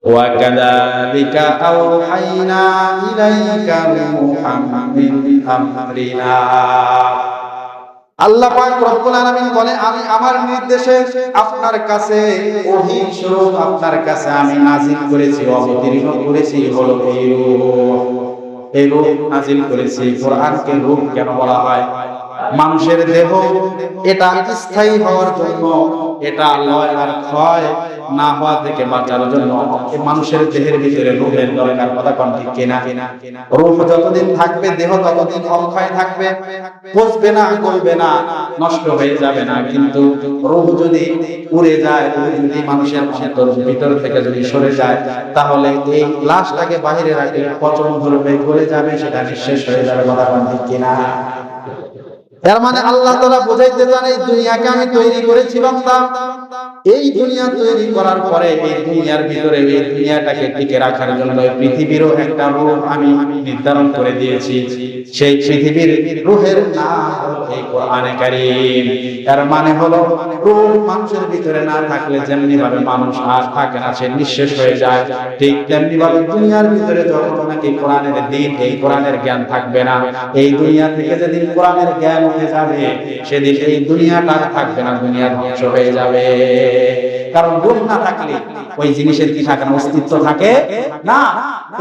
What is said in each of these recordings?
وكذلك أوحينا إليك روحا من أمرنا আল্লাহ পাক রব্বুল আলামিন বলে আমি আমার নির্দেশে আপনার কাছে ওহী স্বরূপ আপনার কাছে আমি নাযিল করেছি, অবতীর্ণ করেছি হলো এই রূহ নাযিল করেছি। কোরআনকে রূহ কেন বলা হয়? মানুষের দেহ এটা স্থায়ী হওয়ার জন্য, এটা লয় আর ক্ষয় না হওয়া থেকে বাঁচার জন্য মানুষের দেহের ভিতরে রূহের দরকার। কথা কোন ঠিক কিনা? রূহ যতদিন থাকবে দেহ ততদিন অক্ষয় থাকবে, পচবে না, গলবে না, নষ্ট হয়ে যাবে না। কিন্তু রূহ যদি উড়ে যায়, রূহ যদি মানুষের ভিতর থেকে যদি সরে যায়, তাহলে এই লাশটাকে বাইরে রাখলে পচন ধরবে, গলে যাবে, সেটা নিঃশেষ হয়ে যাবে। কথা কোন ঠিক কিনা? এর মানে আল্লাহ তাআলা বোঝাইতে চান এই দুনিয়াকে আমি তৈরি করেছি বান্দা, এই দুনিয়া তৈরি করার পরে এই দুনিয়ার ভিতরে এই দুনিয়াটাকে টিকে রাখার জন্য পৃথিবীরও একটা রূহ আমি নির্ধারণ করে দিয়েছি। সেই পৃথিবীর রূহের নাম হলো এই কোরআনে কারীম। এর মানে হলো রূহ মানুষের ভিতরে না থাকলে যেমনি ভাবে মানুষ আর থাকে না, সে নিঃশেষ হয়ে যায়, ঠিক তেমনি ভাবে দুনিয়ার ভিতরে যখন নাকি কোরআনের দিন, এই কোরআনের জ্ঞান থাকবে না, এই দুনিয়া থেকে যেদিন কোরআনের জ্ঞান উঠে যাবে সেদিন এই দুনিয়াটা থাকবে না, দুনিয়া ধ্বংস হয়ে যাবে। কারণ রূহ না থাকলে ওই জিনিসের কি থাকে না? অস্তিত্ব থাকে না।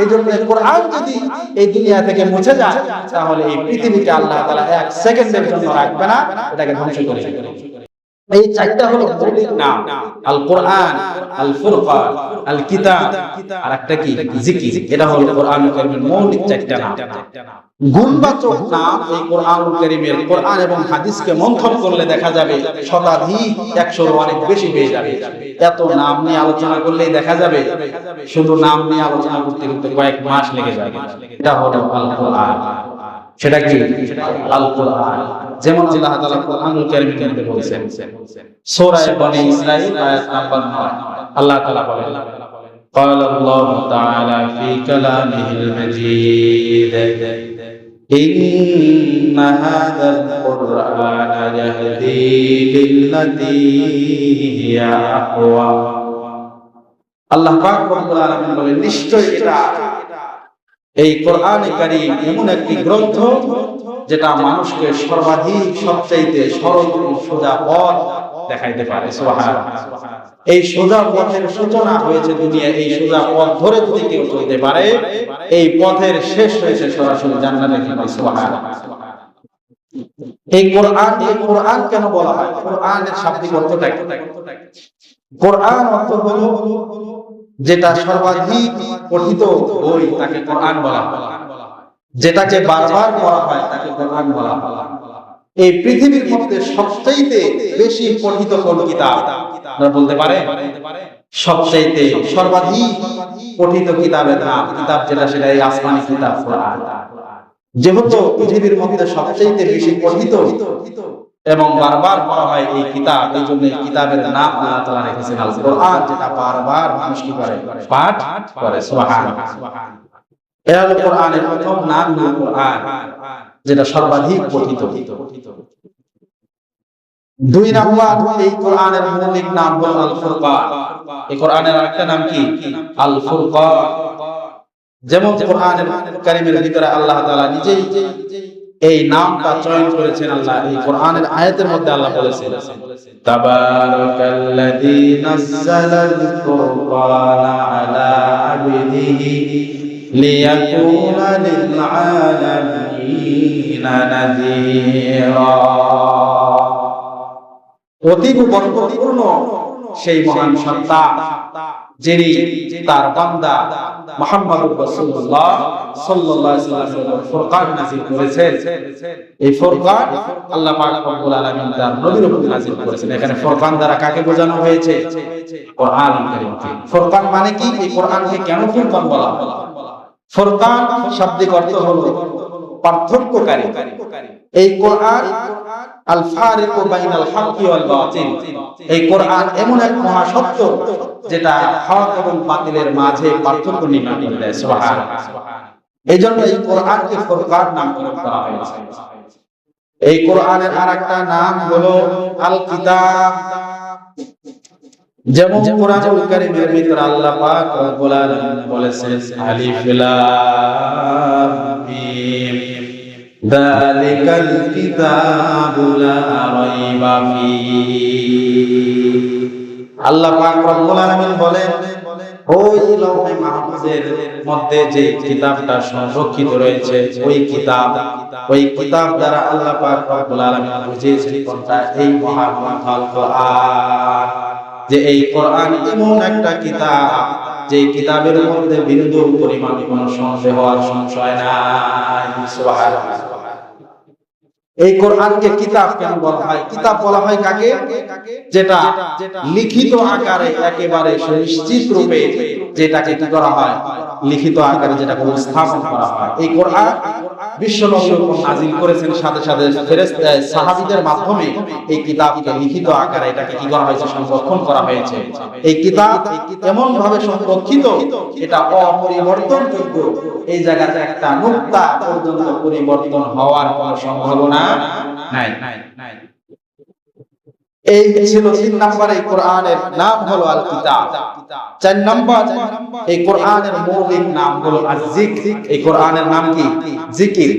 এই জন্য কোরআন যদি এই দুনিয়া থেকে মুছে যায়, তাহলে এই পৃথিবীকে আল্লাহ তাআলা এক সেকেন্ডের জন্য রাখবে না, এটাকে ধ্বংস করে দেবে। এই চারটা হলো মৌলিক নাম, আল কোরআন, আল ফুরকান, আল কিতাব, আর একটা কি? জিকির। এটা হলো কোরআনুল কারীমের মৌলিক চারটা নাম। গুণবাচক নাম এই কোরআনুল কারীমের। কোরআন এবং হাদিসকে মন্থন করলে দেখা যাবে শতাধিক, 100-র অনেক বেশি পেয়ে যাবে। এত নাম নিয়ে আলোচনা করলেই দেখা যাবে শুধু নাম নিয়ে আলোচনা করতে করতে কয়েক মাস লেগে যাবে। এটা হলো আল কোরআন। সেটা কি? আল কোরআন। যেমন আল্লাহ তাআলা কোরআনুল কারীমের মধ্যে বলেছেন, সূরা বনী ইসরাঈল আয়াত নাম্বার 9, আল্লাহ তাআলা বলেন, قال الله تعالى في كلامه المجيد إن هذا القرآن يهدي للتي هي أقوم। আল্লাহ পাক রব্বুল আলামিন বলেন, নিশ্চয় এটা এই কোরআনে কারীম এমন একটি গ্রন্থ যেটা মানুষকে সর্বাধিক সবচাইতে সরল সোজা পথ দেখাইতে পারে। সুবহানাল্লাহ। এই সোজা পথের সূচনা হয়েছে দুনিয়া, এই সোজা পথ ধরে যদি কেউ চলতে পারে, এই পথের শেষ হয়েছে সরাসরি জান্নাতে। সুবহানাল্লাহ। এই কোরআন কেন বলা হয়? কোরআনের শাব্দিক অর্থটা কি? কোরআন অর্থ হলো যেটা সর্বাধিক পঠিত বই, তাকে কোরআন বলা হয়। যেটাকে বারবার পড়া হয় তাকে কোরআন বলা হয়। এই পৃথিবীর মধ্যে সবচেয়ে বেশি পঠিত কোন কিতাব আপনারা বলতে পারেন? সবচেয়ে সর্বাধিক পঠিত কিতাবের নাম, কিতাব যেটা, সেটা এই আসমানি কিতাব কোরআন। যেহেতু পৃথিবীর মধ্যে সবচেয়ে বেশি পঠিত এবং বারবার পড়া হয় এই কিতাব, এই জন্য এই কিতাবের নাম আল্লাহ তাআলা রেখেছেন আল কোরআন, যেটা বারবার মানুষ কি করে? পাঠ করে। সুবহানাল্লাহ। এর কোরআনের প্রথম নাম হলো কোরআন, যেটা সর্বাধিক পঠিত। দুই নাম্বার এই কোরআনের মৌলিক নাম হলো আল ফুরকান। এই কোরআনের আরেকটা নাম কি? আল ফুরকান। যেমন কোরআনের কারীমের ভিতরে আল্লাহ তাআলা নিজেই এই নামটা চয়ন করেছেন। আল্লাহ এই কোরআনের আয়াতের মধ্যে আল্লাহ বলেছেন, তাবারাকাল্লাযী নাযালাল ফুরকানা আলা আবদিহি লিয়াকুনা লিল আলামিনা নাযীরা। অতি বরকতপূর্ণ সেই মহান সত্তা যিনি তার বান্দা মুহাম্মদুর রাসূলুল্লাহ সাল্লাল্লাহু আলাইহি ওয়াসাল্লাম ফুরকান নাযিল করেছেন। এই ফুরকান আল্লাহ পাক রব্বুল আলামিন তার নবীর উপর নাযিল করেছেন। এখানে ফুরকান দ্বারা কাকে বোঝানো হয়েছে? কোরআনুল কারীমকে। ফুরকান মানে কি? এই কোরআনকে কেন ফুরকান বলা হয়? ফুরকান শাব্দিক অর্থ হলো পার্থক্যকারী। এই কোরআন আল ফারিকু বাইনাল হাক্কি ওয়াল বাতিল। এই কোরআন এমন এক মহাসত্য যেটা হক এবং বাতিলের মাঝে পার্থক্য নির্ণয় করে দেয়। সুবহানাল্লাহ। এইজন্য এই কোরআনকে ফুরকান নামকরণ করা হয়েছে। এই কোরআনের আরেকটা নাম হলো আল কিতাব। যেমন কোরআনুল কারীমের ভিতরে আল্লাহ পাক রব্বুল আলামিন বলেছেন আলিফ লাম মিম যালিকাল কিতাবু লা রাইবা ফীহি। আল্লাহ পাক রব্বুল আলামিন বলেন ওই লৌহে মাহফুজের মধ্যে যে কিতাবটা সংরক্ষিত রয়েছে ওই কিতাব দ্বারা আল্লাহ পাক রব্বুল আলামিন বুঝিয়েছেন কোনটা এই মহাগ্রন্থ আল কোরআন, যে এই কোরআন এমন একটা কিতাব যে কিতাবের মধ্যে বিন্দু পরিমাণ কোনো সন্দেহ আর সংশয় নাই। সুবহানাল্লাহ। এই কোরআনকে কিতাব কেন বলা হয়? কিতাব বলা হয় কাকে? যেটা লিখিত আকারে একেবারে সুনিশ্চিত রূপে যেটাকে কি করা হয়, লিখিত আকারে যেটাকে উপস্থাপন করা হয়। এই কোরআন বিশ্বনবী নাযিল করেছেন, সাথে সাথে ফেরেশতা সাহাবীদের মাধ্যমে এই কিতাবকে লিখিত আকারে এটাকে কি করা হয়েছে, সংরক্ষণ করা হয়েছে। এই কিতাব এমন ভাবে সংরক্ষিত, এটা অপরিবর্তনযোগ্য। এই জায়গাতে একটা নুক্তা পর্যন্ত পরিবর্তন হওয়ার কোনো সম্ভাবনা নাই। এই ছিল 3 নম্বর। এই কোরআনের নাম হলো আল কিতাব। 4 নম্বর, এই কোরআনের মৌলিক নাম হলো আয-যিকর। এই কোরআনের নাম কি? জিকির।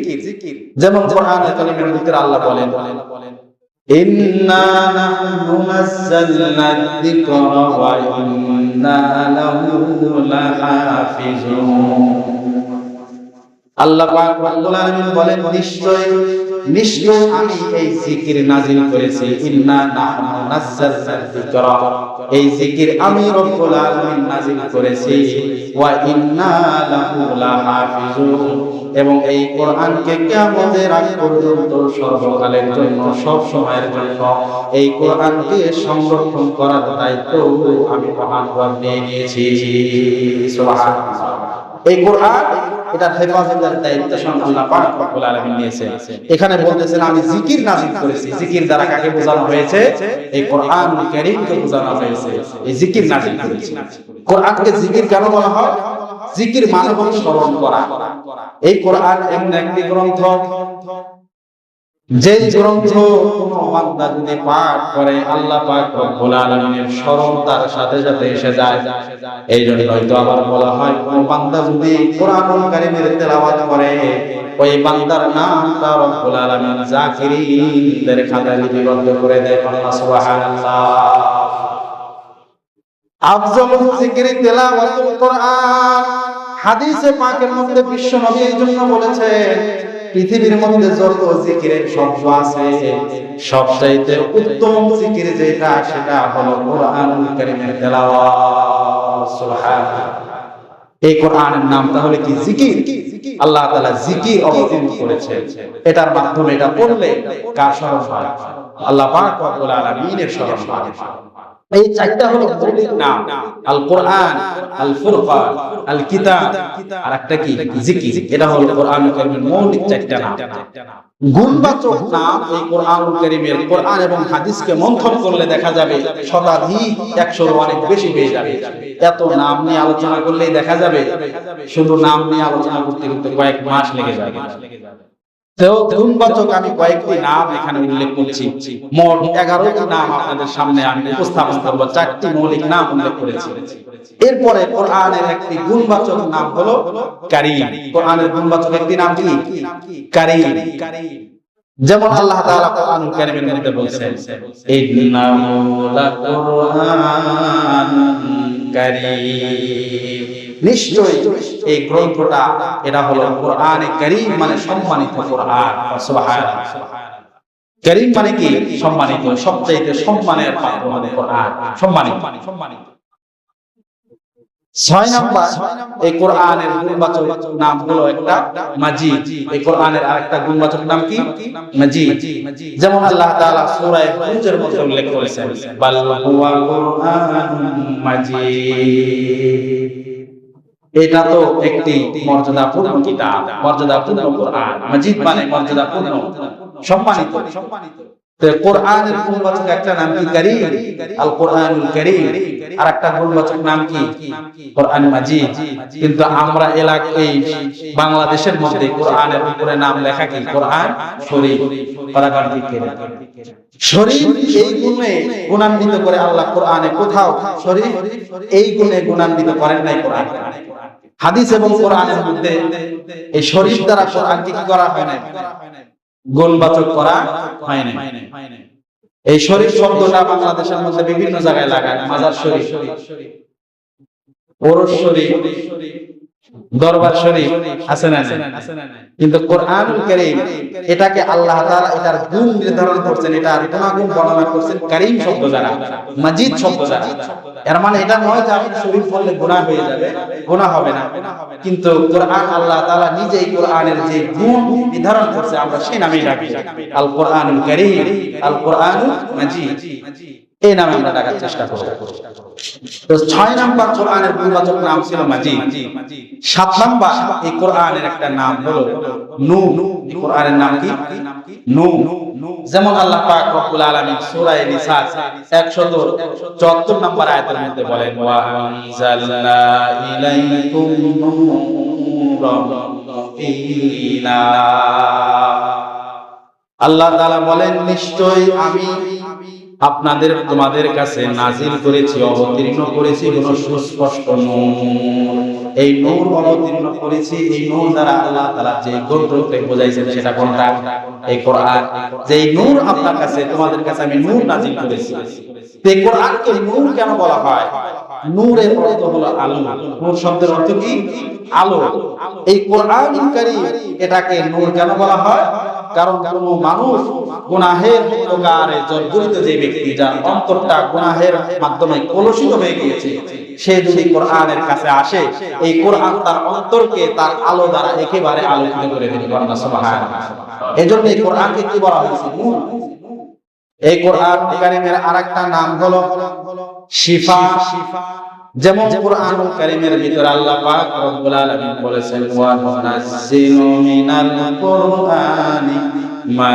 যেমন কোরআনের কালিমার ভিতরে আল্লাহ বলেন ইন্না নাহনু নাযালনা যিকরা ওয়া ইন্না লাহু লাহাফিজুন। আল্লাহ পাক রব্বুল আলামিন বলেন নিশ্চয় আমি এই জিকির নাযিল করেছি। ইন্না নাহনু নাযালনা যিকরা, এই জিকির আমি রব্বুল আলামিন নাযিল করেছি। ওয়া ইন্না লাহু লাহাফিজুন, এবং এই কোরআনকে কিয়ামতের আগ পর্যন্ত সর্বকালের জন্য, সব সময়ের জন্য এই কোরআনকে সংরক্ষণ করার দায়িত্ব আমি মহান রব নিয়ে নিয়েছি। সুবহানাল্লাহ। এই কোরআন এটার হেফাজতের দায়িত্ব স্বয়ং আল্লাহ পাক রব্বুল আলামিন নিয়েছেন। এখানে বলতেছেন আমি জিকির নাযিল করেছি। জিকির দ্বারা কাকে বোঝানো হয়েছে? এই কোরআনুল কারীমকে বোঝানো হয়েছে। এই জিকির নাযিল করেছি। কোরআনকে জিকির কেন বলা হয়? জিকির মানে হলো স্মরণ করা। এই কোরআন এমন একটি গ্রন্থ, যেই গ্রন্থ কোন বান্দা যদি পাঠ করে আল্লাহ পাক রব্বুল আলামিনের স্মরণ তার সাথে সাথে এসে যায়। এই জন্যই তো আবার বলা হয় কোন বান্দা যদি কোরআনুল কারীমের তেলাওয়াত করে ওই বান্দার নামটা রব্বুল আলামিন জাকিরিনদের খাতায় লিপিবদ্ধ করে দেয়। সুবহানাল্লাহ। আফজালুল যিকরি তেলাওয়াতুল কোরআন। হাদিসে পাকের মধ্যে বিশ্বনবী এই জন্য বলেছেন পৃথিবীর মধ্যে যত জিকিরের শব্দ আছে সবচাইতে উত্তম জিকির যেটা, সেটা হলো কোরআনুল কারীমের তেলাওয়াত। সুবহানাল্লাহ। এই কোরআনের নাম তাহলে কি? জিকির। আল্লাহ তাআলা জিকির অবতীর্ণ করেছেন। এটার মাধ্যমে এটা পড়লে কার স্মরণ হয়? আল্লাহ পাক রব্বুল আলামিনের স্মরণ হয়। এই 4টা হলো মৌলিক নাম, আল কোরআন, আল ফুরকান, আল কিতাব, আর একটা কি? জিকির। এটা হলো কোরআনুল কারীমের মৌলিক 4টা নাম। গুণবাচক নাম এই কোরআনুল কারীমের, কোরআন এবং হাদিসকে মন্থন করলে দেখা যাবে শতাধিক, 100-এর অনেক বেশি হয়ে যাবে। এত নাম নিয়ে আলোচনা করলেই দেখা যাবে শুধু নাম নিয়ে আলোচনা করতে করতে কয়েক মাস লেগে যাবে। তো গুণবাচক আমি কয়েকটি নাম এখানে উল্লেখ করছি। মোট 11টি নাম আপনাদের সামনে আমি উপস্থাপন করব। 4টি মৌলিক নাম উল্লেখ করেছি। এরপরে কোরআনের একটি গুণবাচক নাম হলো কারীম। কোরআনের গুণবাচক একটি নাম কি? কারীম। যেমন আল্লাহ তাআলা কোরআনুল কারীমের মধ্যে বলেছেন ইন্নাহু লাকুরআনুন কারীম। নিশ্চয়ই এই গ্রন্থটা এটা হলো কোরআনে কারীম, মানে সম্মানিত কোরআন। সুবহানাল্লাহ। কারীম মানে কি? সম্মানিত, সবচেয়ে সম্মানের পাত্র মানে কোরআন সম্মানিত। 6 নাম্বার, এই কোরআনের গুণবাচক নাম হলো একটা মাজিদ। এই কোরআনের আরেকটা গুণবাচক নাম কি? মাজিদ। যেমন আল্লাহ তাআলা সূরা হুজের মধ্যে উল্লেখ করেছেন বাল হুয়া কুরআনুন মাজিদ। এটা তো একটি মর্যাদাপূর্ণ কিতাব, মর্যাদাপূর্ণ কোরআন। মাজিদ মানে মর্যাদাপূর্ণ, সম্মানিত। তো কোরআনের গুণবাচক একটা নাম কি কারীম, আল কোরআনুল কারীম, আর একটা গুণবাচক নাম কি কোরআন মাজিদ। কিন্তু আমরা এই বাংলাদেশের মধ্যে কোরআনের উপরে নাম লেখা কি কোরআন শরীফ। শরীফ এই গুণে গুণান্বিত করে আল্লাহ কোরআনে কোথাও শরীফ এই গুণে গুণান্বিত করেন নাই কোরআন। হাদিস এবং কোরআনের মধ্যে এই শরীফ দ্বারা কোরআনকে কি করা হয় না, গুণবাচক করা হয় না। এই শরীফ শব্দটা বাংলাদেশের মধ্যে বিভিন্ন জায়গায় লাগায়, মাজার শরীফ, ওরস শরীফ, দরবার শরীফ আছে না? কিন্তু কোরআনুল কারীম এটাকে আল্লাহ তাআলা এটার গুণ নির্ধারণ করছেন, এটার গুণাগুণ বর্ণনা করছেন কারীম শব্দ দ্বারা, মাজিদ শব্দ দ্বারা। এর মানে এটা নয় যে আপনি শরীফ বললে গুনাহ হয়ে যাবে, গুনাহ হবে না। কিন্তু কোরআন আল্লাহ তাআলা নিজেই কোরআনের যে গুণ নির্ধারণ করছে আমরা সেই নামেই ডাকি, আল কোরআনুল কারীম, আল কোরআনুল মাজিদ, এই নামে আমরা ডাকার চেষ্টা করব। তো 6 নাম্বার কোরআনের গুণবাচক নাম ছিল মাজিদ। 7 নাম্বার এই কোরআনের একটা নাম হলো নূর। এই কোরআনের নাম কি নূর। যেমন আল্লাহ পাক রব্বুল আলামিন সূরা নিসা 174 নাম্বার আয়াতের মধ্যে বলেন, ওয়া আনজালনা ইলাইকুম নূরান মুবিনা। আল্লাহ তাআলা বলেন, নিশ্চয়ই আমি তোমাদের কাছে নাজিল করেছি, অবতীর্ণ করেছি কোন সুস্পষ্ট নূর। এই নূর অবতীর্ণ করেছি, এই নূর দ্বারা আল্লাহ তাআলা যে গ্রন্থকে বোঝাইছেন সেটা কোনটা? এই কোরআন। যে নূর আপনার কাছে, তোমাদের কাছে আমি নূর নাজিল করেছি। এই কোরআনকে নূর কেন বলা হয়? নূরের অর্থ হলো আলো। নূর শব্দের অর্থ কি? আলো। এই কোরআনুল কারীম এটাকে নূর কেন বলা হয়? কারণ কোন মানুষ গুনাহের অন্ধকারে জর্জরিত যে ব্যক্তি, যার অন্তরটা গুনাহের মাধ্যমে কলুষিত হয়ে গিয়েছে, সে যদি কোরআনের কাছে আসে, এই কোরআন তার অন্তরকে তার আলো দ্বারা একেবারে আলোকিত করে দেবে। সুবহানাল্লাহ। এজন্য এই কোরআনকে কি বলা হয়েছে? নূর। এই কোরআন কারীমের আরেকটা নাম হলো শিফা। যেমন কোরআনুল কারীমের ভিতরে আল্লাহ পাক রব্বুল আলামিন বলেছেন, ওয়া নুনাজ্জিলু মিনাল কুরআনি মা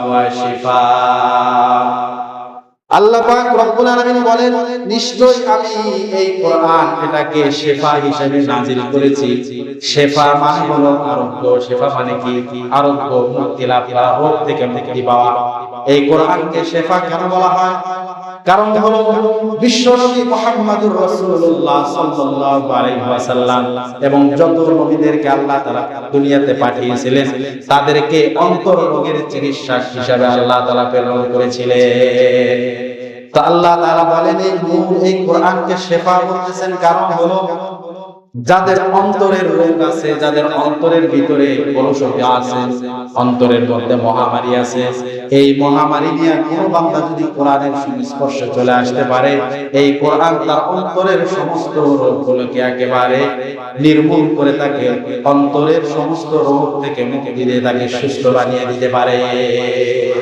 হুয়া শিফা। আল্লাহ পাক রব্বুল আলামিন বলেন, নিশ্চয়ই আমি এই কোরআন এটাকে শিফা হিসেবে নাজিল করেছি। শিফা মানে হলো আরোগ্য। শিফা মানে কি? আরোগ্য, মুক্তি লাভ করা, রোগ থেকে মুক্তি পাওয়া। এই কোরআনকে শিফা কেন বলা হয়? কারণ হলো বিশ্বনবী মুহাম্মদুর রাসূলুল্লাহ সাল্লাল্লাহু আলাইহি ওয়াসাল্লাম এবং যত নবীদেরকে আল্লাহ তাআলা দুনিয়াতে পাঠিয়েছিলেন, তাদেরকে অন্তর রোগের চিকিৎসা হিসেবে আল্লাহ তাআলা প্রেরণ করেছিলেন। তো আল্লাহ তাআলা বলেন, এই নূর, এই কোরআনকে শিফা বলতেছেন কারণ হলো যাদের অন্তরের রোগ আছে, যাদের অন্তরের ভিতরে কলুষতা আছে, অন্তরের মধ্যে মহামারী আছে, এই মহামারী নিয়ে কোনো বান্দা যদি কোরআনের সংস্পর্শে চলে আসতে পারে, এই কোরআন তার অন্তরের সমস্ত রোগগুলোকে একেবারে নির্মূল করে তাকে অন্তরের সমস্ত রোগ থেকে মুক্তি দিয়ে তাকে সুস্থ বানিয়ে দিতে পারে।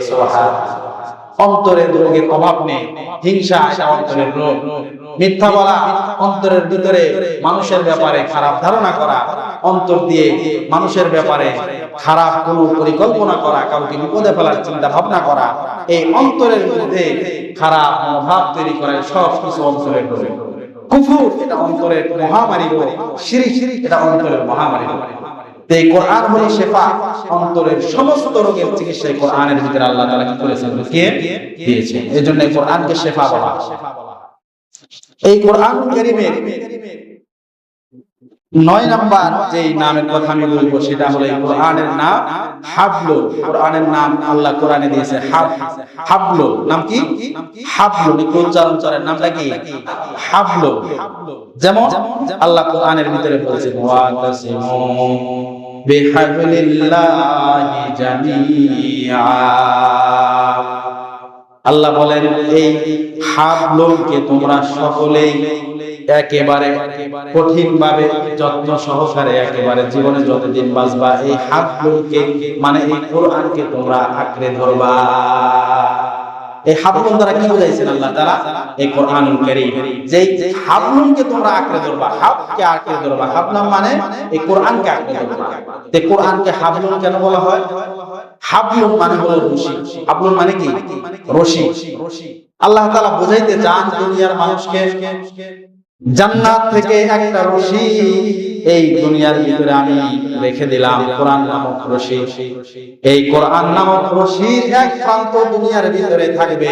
সুবহানাল্লাহ। অন্তরের রোগের অভাব নেই। হিংসা এটা অন্তরের রোগ, মিথ্যা বলা, অন্তরের ভিতরে মানুষের ব্যাপারে খারাপ ধারণা করা, অন্তর দিয়ে মানুষের ব্যাপারে খারাপ কোনো পরিকল্পনা করা, কাউকে বিপদে ফেলার চিন্তা ভাবনা করা, এই অন্তরের মধ্যে খারাপ মনোভাব তৈরি করা, সব কিছু অন্তরের রোগ। কুফর এটা অন্তরের মহামারী রোগ, শিরক এটা অন্তরের মহামারী রোগ। এই কোরআন হলো শিফা, অন্তরের সমস্ত রোগের চিকিৎসা কোরআনের ভিতরে আল্লাহ তাআলা কি করেছেন? কে দিয়েছেন। এজন্য এই কোরআনকে শিফা বলা। এই কোরআনুল কারীমের 9 নাম্বার যে নামের কথা আমি বলবো সেটা হলো এই কোরআনের নাম হাবলু। কোরআনের নাম আল্লাহ কোরআনে দিয়েছে হাবলু। নাম কি? হাবলু। উচ্চারণ করেন, নামটা কি? হাবলু। যেমন আল্লাহ কোরআনের ভিতরে বলেছেন, ওয়া তাসিমু বিহাবলিল্লাহি জামিআ। আল্লাহ বলেন, এই হাবলুকে তোমরা সকলেই একেবারে কঠিন ভাবে যত্ন সহকারে একেবারে জীবনে যতদিন বাঁচবা, এই হাবলুকে মানে এই কোরআনকে তোমরা আঁকড়ে ধরবা। এই হাবলুন দ্বারা কি বুঝাইছেন আল্লাহ তাআলা? এই কোরআনুল কারীম। যে হাবলুনকে তোমরা আঁকড়ে ধরবা, হাবকে আঁকড়ে ধরবা, হাবলুন মানে এই কোরআনকে আঁকড়ে ধরবা। এই কোরআনকে হাবলুন কেন বলা হয়? হাবলুন মানে হলো রশি। হাবলুন মানে কি? রশি। আল্লাহ তাআলা বোঝাইতে চান দুনিয়ার মানুষকে জান্নাত থেকে একটা রশি এই দুনিয়ার ভিতরে আমি রেখে দিলাম, কোরআন নামক রশি। এই কোরআন নামক রশির এক প্রান্ত দুনিয়ার ভিতরে থাকবে।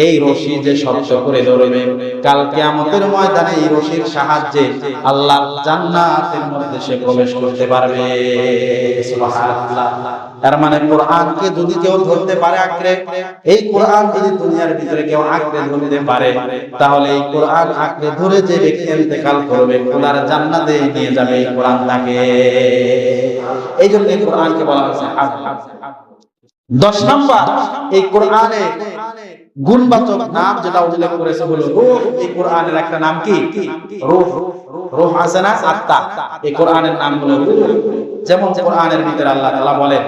এই রশি যে শক্ত করে ধরবে, কাল কিয়ামতের ময়দানে এই রশির সাহায্যে আল্লাহর জান্নাতের মধ্যে সে প্রবেশ করতে পারবে। সুবহানাল্লাহ। তার মানে কোরআনকে যদি কেউ ধরতে পারে আঁকড়ে, এই কোরআন যদি দুনিয়ার ভিতরে কেউ আঁকড়ে ধরতে পারে, তাহলে এই কোরআন আঁকড়ে ধরে যে ব্যক্তি ইন্তেকাল করবে, খোদার জান্নাতে নিয়ে যাবে এই কোরআন তাকে। এই জন্য এই কোরআনকে বলা হয়েছে হাফেজ। 10 নাম্বার, এই কোরআনে গুণবাচক নাম যেটা উল্লেখ করেছে হলো রূহ। এই কোরআনের একটা নাম কি? রূহ। রূহ আছে না? আত্মা। এই কোরআনের নাম হলো রূহ। যেমন কোরআনের ভিতরে আল্লাহ তাআলা বলেন,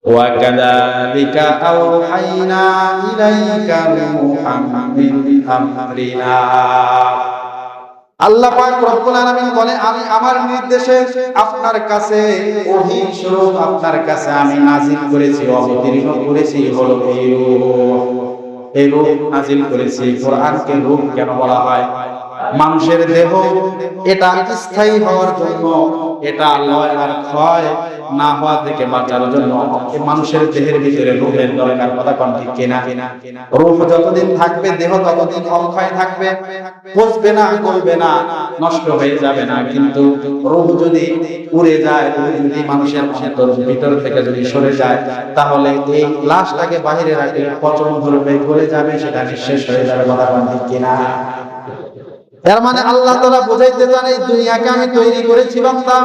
ওয়া কাযালিকা আওহাইনা ইলাইকা রূহাম মিন আমরিনা। আল্লাহ পাক রব্বুল আলামিন বলে, আমি আমার নির্দেশে আপনার কাছে ওহী স্বরূপ আপনার কাছে আমি নাযিল করেছি, অবতীর্ণ করেছি হলো এই রূহ। এই রূহ নাযিল করেছি। কোরআনকে রূহ কেন বলা হয়? মানুষের দেহ এটা স্থায়ী হওয়ার জন্য, এটা লয় আর ক্ষয় না হওয়া থেকে বাঁচার জন্য মানুষের দেহের ভিতরে রূহের দরকার। কথা কোন ঠিক কিনা? রূহ যতদিন থাকবে দেহ ততদিন অক্ষয় থাকবে, পচবে না, গলবে না, নষ্ট হয়ে যাবে না। কিন্তু রূহ যদি উড়ে যায়, যদি মানুষের ভিতর থেকে যদি সরে যায়, তাহলে এই লাশটাকে বাহিরে রাখলে পচন ধরবে, গলে যাবে, সেটা নিঃশেষ হয়ে যাবে। কথা কোন ঠিক কিনা? এর মানে আল্লাহ তাআলা বোঝাইতে চান, এই দুনিয়াকে আমি তৈরি করেছি বান্দা।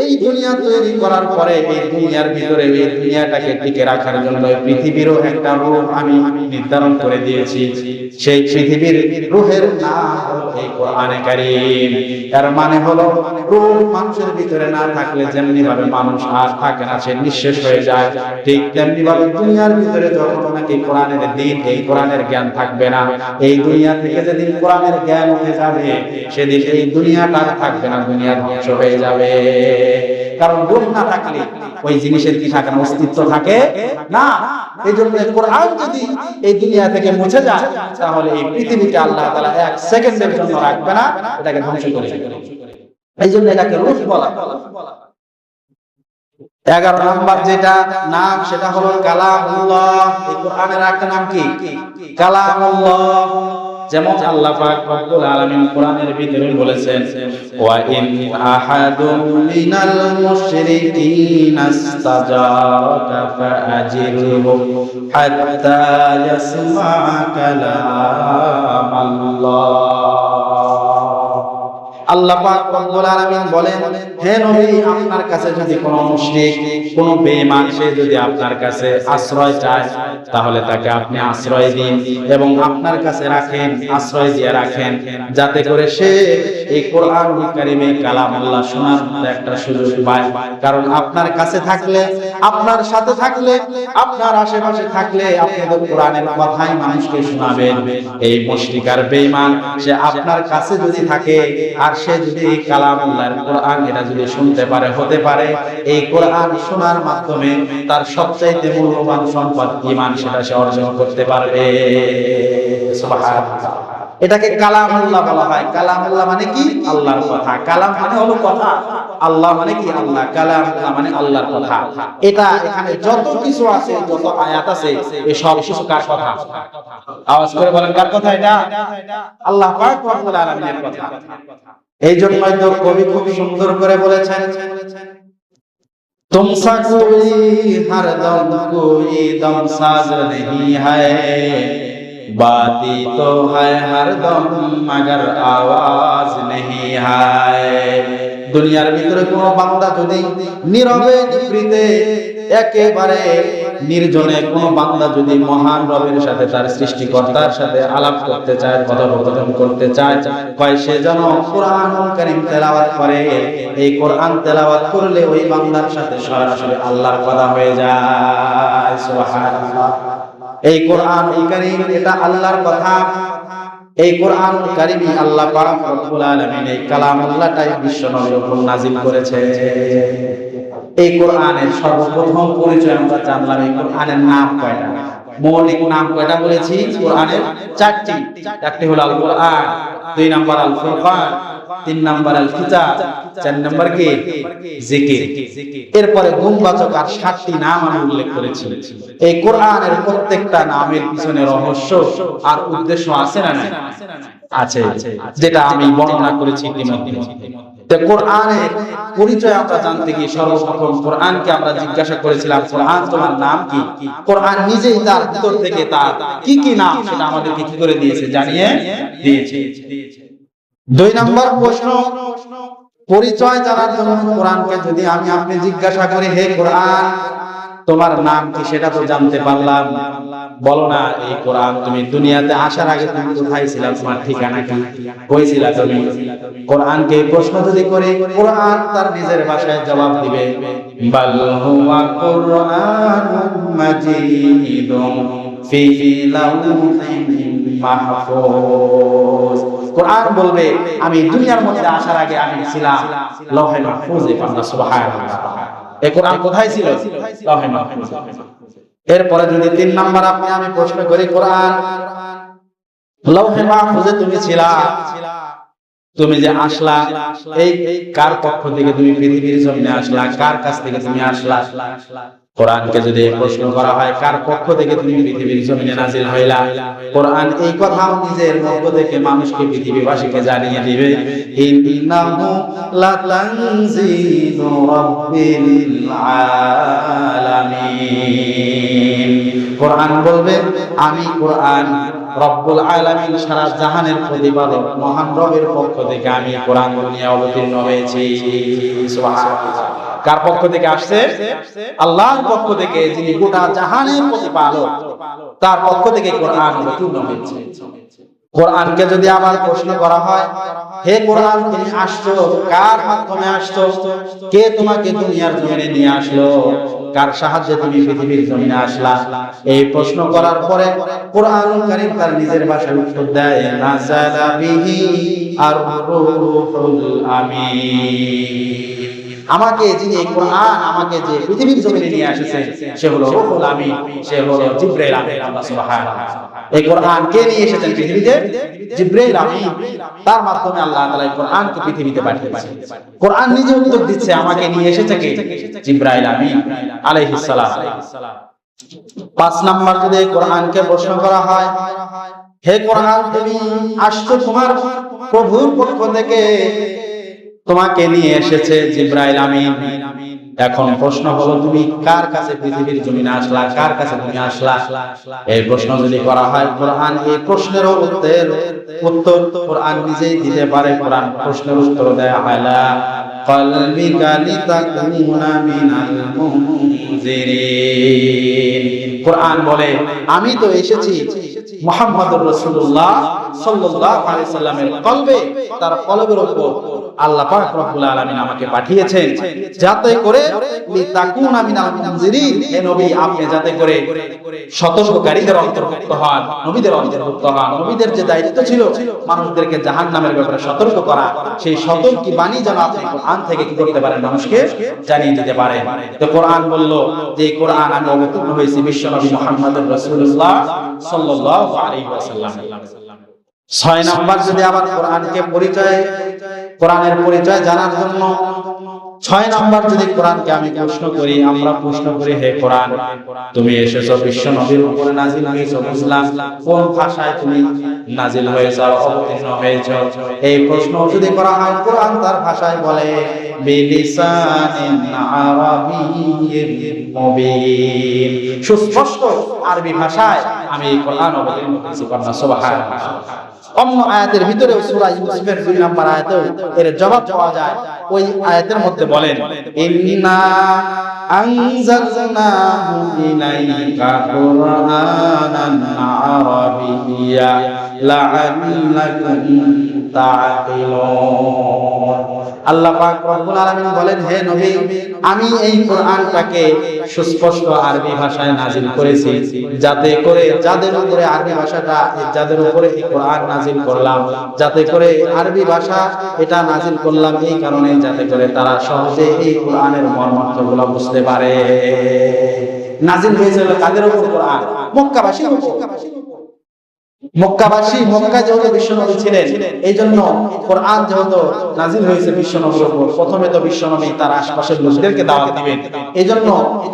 এই দুনিয়া তৈরি করার পরে এই দুনিয়ার ভিতরে এই দুনিয়াটাকে টিকে রাখার জন্য পৃথিবীরও একটা রূহ আমি নির্ধারণ করে দিয়েছি। সেই পৃথিবীর রূহের নাম হলো এই কোরআনে কারীম। এর মানে হলো রূহ মানুষের ভিতরে না থাকলে যেমনি ভাবে মানুষ আর থাকে না, সে নিঃশেষ হয়ে যায়, ঠিক তেমনি ভাবে দুনিয়ার ভিতরে যখন নাকি কোরআনের দ্বীন, এই কোরআনের জ্ঞান থাকবে না, এই দুনিয়া থেকে যেদিন কোরআনের জ্ঞান উঠে যাবে, সেদিন এই দুনিয়াটা থাকবে না, দুনিয়া ধ্বংস হয়ে যাবে। কারণ রূহ না থাকলে ওই জিনিসের কি থাকে না? অস্তিত্ব থাকে না। এই জন্য কোরআন যদি এই দুনিয়া থেকে মুছে যায়, তাহলে এই পৃথিবীকে আল্লাহ তাআলা 1 সেকেন্ডের জন্য রাখবে না, এটাকে ধ্বংস করে দেবে। এই জন্য এটাকে রূহ বলা। 11 নাম্বার যেটা নাম, সেটা হলো কালামুল্লাহ। এই কোরআনের একটা নাম কি? কালামুল্লাহ। যেমন আল্লাহ পাক রব্বুল আলামিন কোরআনের ভিতরে বলেছেন, ওয়া ইন আহাদুম মিনাল মুশরিকিনা ইসতাজারাকা ফাআজিরহু হাত্তা ইয়াসমা কালামাল্লাহ। আল্লাহ পাক রব্বুল আলামিন বলেন, হে নবী, আপনার কাছে যদি কোনো মুশরিক, কোনো বেঈমান সে যদি আপনার কাছে আশ্রয় চায়, তাহলে তাকে আপনি আশ্রয় দিন এবং আপনার কাছে রাখেন, আশ্রয় দিয়ে রাখেন, যাতে করে সে এই কোরআনুল কারীমে কালামুল্লাহ শোনার একটা সুযোগ পায়। কারণ আপনার কাছে থাকলে, আপনার সাথে থাকলে, আপনার আশেপাশে থাকলে আপনি তো কোরআনের কথাই মানুষকে শোনাবেন। এই মুশরিক আর বেঈমান সে আপনার কাছে যদি থাকে আর সে যদি কালামুল্লাহর কোরআন এটা যদি শুনতে পারে, হতে পারে এই কোরআন শোনার মাধ্যমে তার সবচাইতে মূল্যবান সম্পদ ঈমান, সেটা সে অর্জন করতে পারবে। সুবহানাল্লাহ। এটাকে কালামুল্লাহ বলা হয়। কালামুল্লাহ মানে কি? আল্লাহর কথা। কালাম মানে হলো কথা, আল্লাহ মানে কি? আল্লাহ। কালামুল্লাহ মানে আল্লাহর কথা। এটা এখানে যত কিছু আছে, যত আয়াত আছে, এই সব কিছু কার কথা? আওয়াজ করে বলেন, কার কথা এটা? আল্লাহ পাক রব্বুল আলামিনের কথা। এই জন্যই তো কবি খুব সুন্দর করে বলেছেন, तुमसा कोई हरदम कोई दम साज नहीं है, बाती तो है हरदम मगर आवाज नहीं है। দুনিয়ার ভিতরে কোনো বান্দা যদি নীরবে নিভৃতে একেবারে নির্জনে কোনো বান্দা যদি মহান রবের সাথে, তার সৃষ্টিকর্তার সাথে আলাপ করতে চায়, কথোপকথন করতে চায়, কয় সে যেন কোরআনুল কারীম তেলাওয়াত করে। এই কোরআন তেলাওয়াত করলে ওই বান্দার সাথে সরাসরি আল্লাহর কথা হয়ে যায়। সুবহানাল্লাহ। এই কোরআনুল কারীম এটা আল্লাহর কথা। এই কোরআনুল কারীম আল্লাহ পাক রব্বুল আলামিন এই কালামুল্লাহটাই বিশ্ব নবীর উপর নাযিল করেছে। এই কোরআনের সর্বপ্রথম পরিচয় আমরা জানলাম। এই কোরআনের নাম কয়টা? মৌলিক নাম কয়টা বলেছি? কোরআনের চারটি। একটি হলো আল কোরআন, 2 নাম্বার আল ফুরকান, 3 নাম্বার আল কিতাব, 4 নাম্বার কি? জিকির। এরপরে গুণবাচক আর 7টি নাম আমি উল্লেখ করেছি। এই কোরআনের প্রত্যেকটা নামের পিছনে রহস্য আর উদ্দেশ্য আছে না নাই? আছে, যেটা আমি বর্ণনা করেছি ইতিমধ্যে। কোরআনের পরিচয় আমরা জানতে গিয়ে সর্বপ্রথম কোরআনকে আমরা জিজ্ঞাসা করেছিলাম, কোরআন তোমার নাম কি? কোরআন নিজেই তার ভিতর থেকে তার কি কি নাম সেটা আমাদেরকে কি করে দিয়েছে? জানিয়ে দিয়েছে। 2 নম্বর প্রশ্ন, পরিচয় জানার জন্য কোরআনকে যদি আমি আপনি জিজ্ঞাসা করি, হে কোরআন তোমার নাম কি? সেটা তো জানতে পারলাম, বলো না এই কোরআন তুমি দুনিয়াতে আসার আগে তুমি কোথায় ছিলা? তোমার ঠিকানা কি? কই ছিলা তুমি? কোরআনকে প্রশ্ন যদি করে, কোরআন তার নিজের ভাষায় জবাব দিবে, বাল হুয়া কুরআনুম মাজিদুম ফি লাউহিন মাহফুজ। কোরআন বলবে আমি দুনিয়ার মধ্যে আসার আগে আমি ছিলাম লৌহে মাহফুজে। সুবহানাল্লাহ। এই কোরআন কোথায় ছিল? লৌহে মাহফুজে। এরপরে যদি 3 নাম্বার আপনি আমি প্রশ্ন করি, কোরআন লৌহে মাহফুজে তুমি ছিলা, তুমি যে আসলা এই কার পক্ষ থেকে তুমি পৃথিবীর জমিনে আসলা? কার কাছ থেকে তুমি আসলা? কোরআনকে যদি প্রশ্ন করা হয় কার পক্ষ থেকে তুমি পৃথিবীর জমিনে নাজিল হইলা, কোরআন এই কথাও নিজের পক্ষ থেকে মানুষকে পৃথিবীবাসীকে জানিয়ে দিবে, ইন্নাহু লাতানজিলু রাব্বিল আলামিন। কোরআন বলবে আমি কোরআন রব্বুল আলামিন সারা জাহানের প্রতিপালক মহান রবের পক্ষ থেকে আমি কোরআন দুনিয়া অবতীর্ণ হয়েছি। সুবহানাল্লাহ। কার পক্ষ থেকে আসছে? আল্লাহর পক্ষ থেকে, যিনি গোটা জাহানের প্রতিপালক, তার পক্ষ থেকে কোরআন অবতীর্ণ হয়েছে। কোরআনকে যদি আবার প্রশ্ন করা হয়, হে কোরআন তুমি আসছো কার মাধ্যমে আসছো? কে তোমাকে দুনিয়ার জমিনে নিয়ে আসলো? কার সাহায্যে তুমি পৃথিবীর জমিনে আসলা? এই প্রশ্ন করার পরে কোরআনুল কারীম তার নিজের ভাষায় উত্তর দেয়, নাযালা বিহি আর রূহুল আমিন। আমাকে যিনি কোরআন আমাকে যে পৃথিবীর জমিনে নিয়ে এসেছে সে হলো রূহুল আমিন, সে হলো জিবরাইল আমিন। আল্লাহ সুবহানাহু। এই কোরআন কে নিয়ে এসেছেন পৃথিবীতে? জিবরাইল আমিন। তার মাধ্যমে আল্লাহ তাআলা এই কোরআনকে পৃথিবীতে পাঠিয়েছেন। কোরআন নিজে উত্তর দিচ্ছে আমাকে নিয়ে এসেছে কে? জিবরাইল আমিন আলাইহিস সালাম। 5 নাম্বার যদি কোরআনকে প্রশ্ন করা হয়, হে কোরআন তুমি আসছো তোমার প্রভুর পক্ষ থেকে, তোমাকে নিয়ে এসেছে জিবরাইল আমিন। এখন প্রশ্ন হলো তুমি কার কাছে পৃথিবীর জমিনে আসলা? কার কাছে তুমি আসলা? এই প্রশ্ন যদি করা হয়, কোরআন এই প্রশ্নের উত্তর কোরআন নিজেই দিতে পারে। কোরআন প্রশ্নের উত্তর দেয়, আলা কলবিকা লিতাকুনা মিনাল মুনজিরিন। কোরআন বলে আমি তো এসেছি মুহাম্মদুর রাসূলুল্লাহ সাল্লাল্লাহু আলাইহি সাল্লামের কলবে, তার কলবের উপর আল্লাহ পাক রব্বুল আলামিন আমাকে পাঠিয়েছেন যাতে করে লিতাকুনা মিনাল মুনজিরিন, হে নবী আপনি যাতে করে সতর্ককারীদের অন্তর্ভুক্ত হন, নবীদের অন্তর্ভুক্ত হন। নবীদের যে দায়িত্ব ছিল মানুষদেরকে জাহান্নামের ব্যাপারে সতর্ক করা, সেই সতর্ক বাণী যেন আপনি কোরআন থেকে কি করতে পারেন? মানুষকে জানিয়ে দিতে পারেন। তো কোরআন বলল যে কোরআন আমি অবতীর্ণ হয়েছি বিশ্বনবী মুহাম্মদুর রাসূলুল্লাহ সাল্লাল্লাহু আলাইহি ওয়াসাল্লাম। 6 নাম্বার যদি আবার কোরআনের পরিচয় জানার জন্য 6 নাম্বার যদি কোরআনকে আমি প্রশ্ন করি, আমরা প্রশ্ন করি, হে কোরআন তুমি এসেছো বিশ্ব নবীর উপরে নাজিল হয়েছো, বুঝলাম কোন ভাষায় তুমি নাজিল হয়েছো, অবতীর্ণ হয়েছো? এই প্রশ্ন যদি করা হয়, কোরআন তার ভাষায় বলে বিলিসানিন আরাবিয়্যিন মুবিন, সুস্পষ্ট আরবি ভাষায় আমি এই কোরআন অবতীর্ণ করেছি। সুবহানাল্লাহ। অন্য আয়াতের ভিতরে সূরা ইউসুফের 2 নম্বর আয়াতে এর জবাব পাওয়া যায়। ওই আয়াতের মধ্যে বলেন, ইন্না আনজালনাহু ইলাইকা কুরআনান আরাবিয়্যা লাআল্লাকুম তা'কিলুন। আল্লাহ পাক রব্বুল আলামিন বলেন, হে নবী, আমি এই কোরআনটাকে সুস্পষ্ট আরবি ভাষায় নাজিল করেছি, যাতে করে যাদের উপরে আরবি ভাষাটা, যাদের উপরে এই কোরআন নাজিল করলাম, যাতে করে আরবি ভাষা এটা নাজিল করলাম এই কারণে, যাতে করে তারা সহজে এই কোরআনের মর্মার্থগুলো বুঝতে পারে। নাজিল হয়েছিল কাদের উপর? কোরআন মক্কাবাসীর উপর। মক্কাবাসী, মক্কায় যেহেতু বিশ্বনবী ছিলেন, এই জন্য কোরআন যেহেতু নাজিল হয়েছে বিশ্বনবীর উপর, প্রথমে তো বিশ্বনবী তার আশপাশের লোকদেরকে দাওয়াত দিবেন, এই জন্য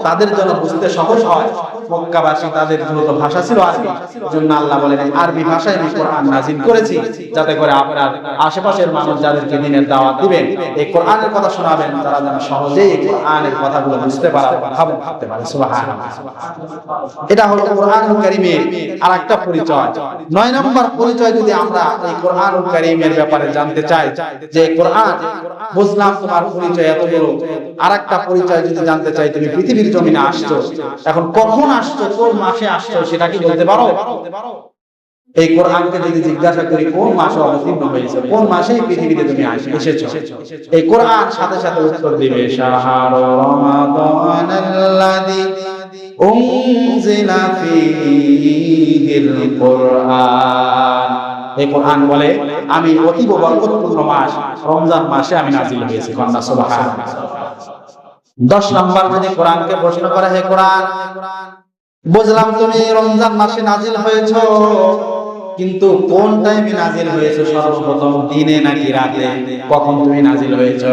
তাদের জন্য বুঝতে সহজ হয়। মক্কাবাসী তাদের যেহেতু ভাষা ছিল আরবি, এই জন্য আল্লাহ বলেন আরবি ভাষায় আমি কোরআন নাজিল করেছি, যাতে করে আপনার আশেপাশের মানুষ যাদেরকে দ্বীনের দাওয়াত দিবেন, এই কোরআনের কথা শোনাবেন, তারা যেন সহজেই এই কোরআনের কথাগুলো বুঝতে পারে, ভাবতে পারে। সুবহানাল্লাহ। এটা হলো কোরআনুল কারীমের আরেকটা পরিচয়। 9 নম্বর পরিচয় যদি আমরা এই কোরআনুল কারীমের ব্যাপারে জানতে চাই, যে কোরআন বুঝলাম তোমার পরিচয় এতগুলো, আরেকটা পরিচয় যদি জানতে চাই, তুমি পৃথিবীর জমিনে আসছো, এখন কখন আসছো, কোন মাসে আসছো, সেটা কি বলতে পারো? এই কোরআনকে যদি জিজ্ঞাসা করি কোন মাসে অবতীর্ণ হয়েছে, কোন মাসে পৃথিবীতে তুমি এসেছো, এই কোরআন সাথে সাথে উত্তর দিবে শাহরু রমাদানাল্লাযী উনজিলা ফীহিল কোরআন। এই কোরআন বলে আমি অতীব বরকতপূর্ণ মাস রমজান মাসে আমি নাজিল হয়েছি। সুবহানাল্লাহ। 10 নম্বর যদি কোরআনকে প্রশ্ন করা, হে কোরআন, বুঝলাম তুমি রমজান মাসে নাজিল হয়েছো, কিন্তু কোন টাইমে নাজিল হয়েছে, সর্বপ্রথম দিনে নাকি রাতে, কখন তুমি নাজিল হয়েছো?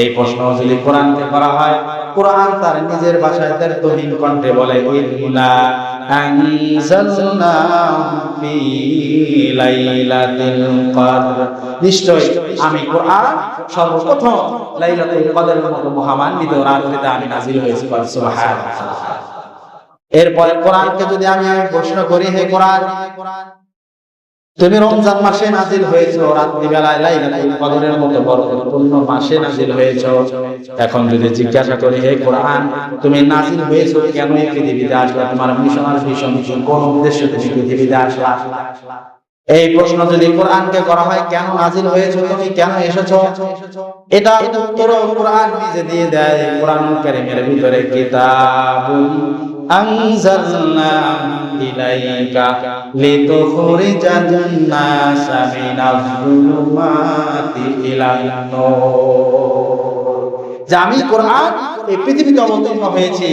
এই প্রশ্ন যদি কোরআনকে করা হয়, কোরআন তার নিজের ভাষায় তার তহিন কণ্ঠে বলে, ইন্না আনজালনাহু ফি লাইলাতিল কদর, নিশ্চয় আমি কোরআন সর্বপ্রথম লাইলাতুল কদরের মতো মহামান্বিত রাতে আমি নাজিল হয়েছি। সুবহানাল্লাহ। এরপরে কোরআনকে যদি আমি প্রশ্ন করি, হে কোরআন, তুমি রমজান মাসে নাজিল হয়েছো, রাত্রি বেলায় লাইলাতুল কদরের মতো বরকতপূর্ণ মাসে নাজিল হয়েছো, এখন যদি জিজ্ঞাসা করি, হে কোরআন, তুমি নাজিল হয়েছো কেন, এই পৃথিবীতে আসলে তোমার মিশনারি মিশন কোন উদ্দেশ্যে তুমি পৃথিবীতে আসলা? এই প্রশ্ন যদি কোরআনকে করা হয়, কেন নাজিল হয়েছো, তুমি কেন এসেছো, এটা উত্তর কোরআন নিজে দিয়ে দেয়। কোরআনুল কারীমের ভিতরে কিতাবুন আনজালনাহু ইলাইকা লিতুখরিজান নাসা মিনাজ যুলুমাতি ইলান নূর, যে আমি কোরআন এই পৃথিবীতে অবতীর্ণ হয়েছি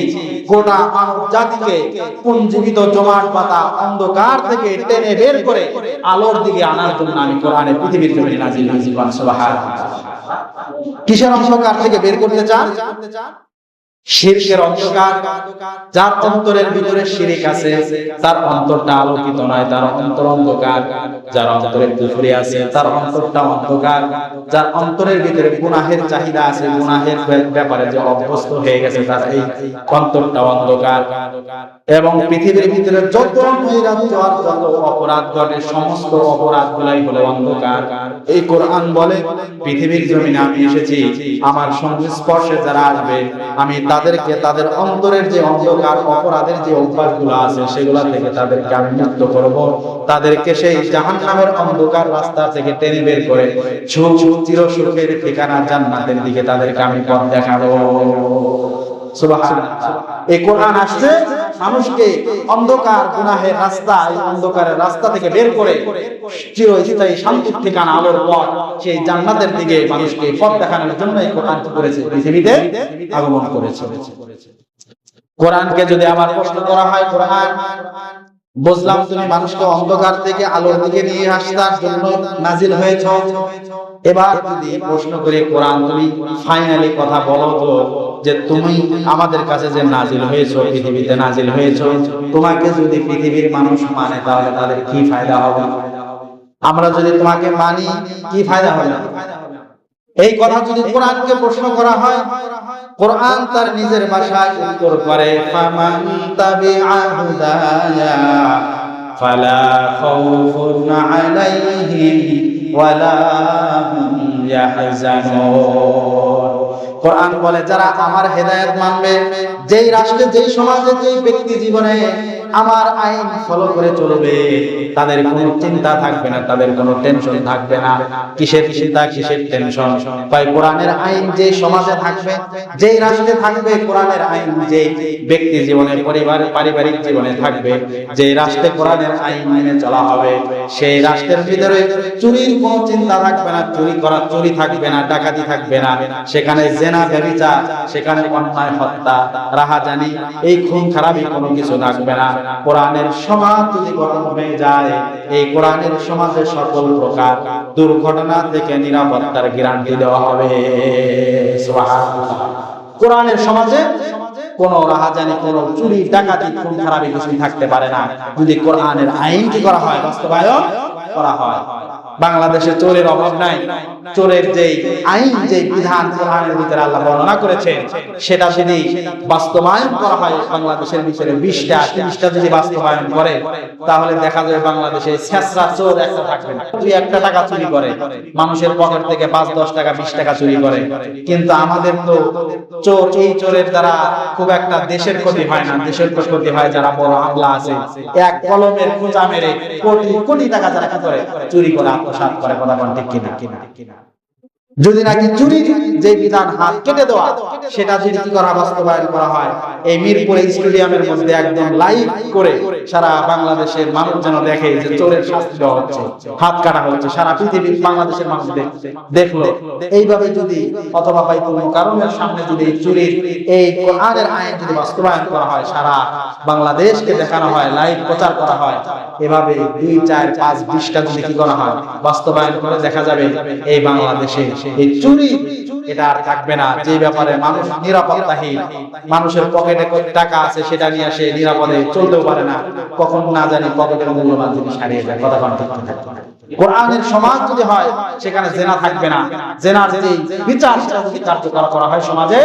গোটা মানব জাতিকে পুঞ্জীবিত জমাট পাতা অন্ধকার থেকে টেনে বের করে আলোর দিকে আনার জন্য আমি কোরআনে পৃথিবীর জমিনে নাজিল হয়েছি। সুবহানাল্লাহ। কিসের অন্ধকার থেকে বের করতে চান? শিরকের অন্ধকার। যার অন্তরের ভিতরে শিরক আছে, তার অন্তরটা আলোকিত নয়, তার অন্তর অন্ধকার। যার অন্তরে কুফরি আছে, তার অন্তরটা অন্ধকার। যার অন্তরের ভিতরে গুনাহের চাহিদা আছে, গুনাহের ব্যাপারে যে অভ্যস্ত হয়ে গেছে, তার এই অন্তরটা অন্ধকার। এবং পৃথিবীর ভিতরে যত নৈরাজ্য আর যত অপরাধ ঘটে, সমস্ত অপরাধগুলাই হলো অন্ধকার। এই কোরআন বলে পৃথিবীর জমিনে আমি এসেছি, আমার সংস্পর্শে যারা আসবে, আমি তাদেরকে তাদের অন্তরের যে অন্ধকার অপরাধের যে অভ্যাসগুলো আছে, সেগুলা থেকে তাদেরকে আমি মুক্ত করব, তাদেরকে সেই জাহান্নামের অন্ধকার রাস্তা থেকে টেনে বের করে চির সুখের ঠিকানা জান্নাতের দিকে তাদেরকে আমি পথ দেখাবো। সুবহানাল্লাহ। এই কোরআন আসছে মানুষকে অন্ধকার গুনাহের রাস্তা, এই অন্ধকারের রাস্তা থেকে বের করে চিরস্থায়ী শান্তির ঠিকানা আলোর পথ, সেই জান্নাতের দিকে মানুষকে পথ দেখানোর জন্য এই কোরআন করেছে, পৃথিবীতে আগমন করেছে। কোরআনকে যদি আমার প্রশ্ন করা হয়, কোরআন বুঝলাম তুমি মানুষকে অন্ধকার থেকে আলোর দিকে নিয়ে আসার জন্য নাজিল হয়েছো, এবার যদি প্রশ্ন করে কোরআন তুমি ফাইনালি কথা বলো তো, যে তুমি আমাদের কাছে যে নাজিল হয়েছো, পৃথিবীতে নাজিল হয়েছো, তোমাকে যদি পৃথিবীর মানুষ মানে, তাহলে তাদের কি ফায়দা হবে? আমরা যদি তোমাকে মানি, কি ফায়দা হবে? এই কথা যদি কোরআনকে প্রশ্ন করা হয়, কোরআন তার নিজের ভাষায় উত্তর করে, ফামান তাবিআ হুদায়া ফালা খাউফুন আলাইহিম ওয়ালা হুম ইয়াহজানুন। কোরআন বলে যারা আমার হেদায়েত মানবে, যেই রাষ্ট্রে, যেই সমাজে, যেই ব্যক্তি জীবনে আমার আইন ফলো করে চলবে, তাদের কোনো চিন্তা থাকবে না, তাদের কোনো টেনশন থাকবে না। কিসের চিন্তা, কিসের টেনশন? তাই কোরআনের আইন যে সমাজে থাকবে, যেই রাষ্ট্রে থাকবে, কোরআনের আইন যে ব্যক্তি জীবনে, পরিবার, পারিবারিক জীবনে থাকবে, যে রাষ্ট্রে কোরআনের আইন মেনে চলা হবে, সেই রাষ্ট্রের ভিতরে চুরির কোনো চিন্তা থাকবে না, চুরি থাকবে না, ডাকাতি থাকবে না, সেখানে জেনা, ব্যভিচার, সেখানে অন্যায়, হত্যা, রাহাজানি, এই খুন খারাপি কোনো কিছু থাকবে না। কোরআনের সমাজ যদি গঠন হয়ে যায়, এই কোরআনের সমাজে সকল প্রকার দুর্ঘটনা থেকে নিরাপত্তার গ্যারান্টি দেওয়া হবে। সুবহানাল্লাহ। কোরআনের সমাজে কোন রাহাজানি, কোন চুরি, ডাকাতি, খুন খারাপি কিছু থাকতে পারে না, যদি কোরআনের আইন কি করা হয়, বাস্তবায়ন করা হয়। বাংলাদেশে চোরের অভাব নাই। চোরের যে আইন, যে বিধান কোরআনের ভিতরে আল্লাহ বর্ণনা করেছেন, সেটা যদি বাস্তবায়ন করা হয়, বাংলাদেশের ভিতরে 20টা 30টা যদি বাস্তবায়ন করে, তাহলে দেখা যাবে বাংলাদেশে ছেঁচড়া চোর একটা থাকবে না। তুই একটা টাকা চুরি করে, মানুষের পকেট থেকে 5-10 টাকা 20 টাকা চুরি করে, কিন্তু আমাদের তো চোর, এই চোরের দ্বারা খুব একটা দেশের ক্ষতি হয় না, দেশের ক্ষতি হয় যারা বড় আমলা আছে, এক কলমের খোঁজা মেরে কোটি কোটি টাকা যারা কি করে, চুরি করে আত্মসাৎ করে। কথা কোন ঠিক কিনা? যদি নাকি চুরির যে বিধান, হাত কেটে দেওয়া, সেটা যদি কি করা, বাস্তবায়ন করা হয়, এই মিরপুর স্টেডিয়ামের মধ্যে একদম লাইভ করে সারা বাংলাদেশের মানুষ যেন দেখে যে চোরের শাস্তি দেওয়া হচ্ছে, হাত কাটা হচ্ছে, সারা পৃথিবীর বাংলাদেশের মানুষ দেখলো। এইভাবে যদি, অথবা বাইতুল মুকাররমের সামনে যদি চুরির এই কোরআনের আইন যদি বাস্তবায়ন করা হয়, সারা বাংলাদেশকে দেখানো হয়, লাইভ প্রচার করা হয়, এভাবে 2, 4, 5, 20টা যদি কি করা হয়, বাস্তবায়ন করে, দেখা যাবে এই বাংলাদেশে এই চুরি এটা আর থাকবে না। যে ব্যাপারে মানুষ নিরাপত্তাহীন, মানুষের পকেটে টাকা আছে, সেটা নিয়ে সে নিরাপদে চলতেও পারে না, কখন না জানি পকেটের মূল্যবান জিনিস হারিয়ে যায়। কথা কোন ঠিক কিনা? কোরআনের সমাজ যদি হয়, সেখানে জেনা থাকবে না। জেনার যে বিচার, সেটা যদি কার্যকর করা হয় সমাজে,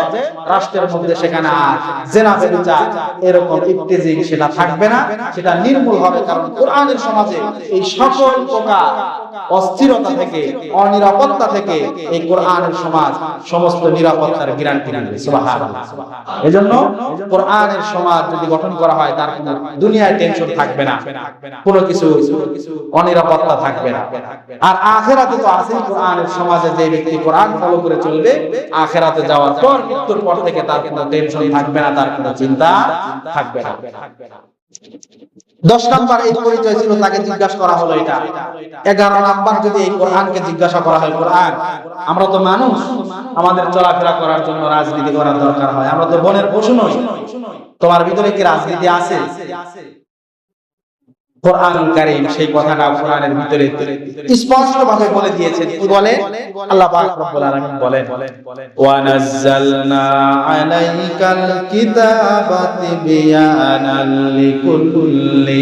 রাষ্ট্রের মধ্যে, সেখানে আর জেনা, ব্যভিচার, এরকম ইফতিজিং সেটা থাকবে না, সেটা নির্মূল হবে। কারণ কোরআনের সমাজে এই সকল প্রকার অস্থিরতা থেকে, অনিরাপত্তা থেকে এই কোরআনের সমাজ সমস্ত নিরাপত্তার গ্যারান্টি দিবে। সুবহানাল্লাহ। এজন্য কোরআনের সমাজ যদি গঠন করা হয়, তার কোনো দুনিয়ায় টেনশন থাকবে না, কোনো কিছু অনিরাপত্তা থাকবে না। আর আখিরাতে তো আছে, কোরআনের সমাজে যে ব্যক্তি কোরআন ফলো করে চলবে, আখিরাতে যাওয়ার পর, মৃত্যুর পর থেকে তার কোনো টেনশন থাকবে না, তার কোনো চিন্তা থাকবে না। 10 নাম্বার এই পরিচয় ছিল, তাকে জিজ্ঞাসা করা হলো এটা। 11 নাম্বার যদি এই কোরআনকে জিজ্ঞাসা করা হয়, কোরআন, আমরা তো মানুষ, আমাদের চলাফেরা করার জন্য রাজনীতি করার দরকার হয়, আমরা তো বনের পশু নই, তোমার ভিতরে কি রাজনীতি আছে? কোরআনুল কারীম সেই কথাটা কোরআনের ভিতরে স্পষ্টভাবে বলে দিয়েছেন। কি বলে? আল্লাহ পাক রব্বুল আলামিন বলেন, ওয়া নাযালনা আলাইকাল কিতাবা তিবয়ানাল লিকুল্লি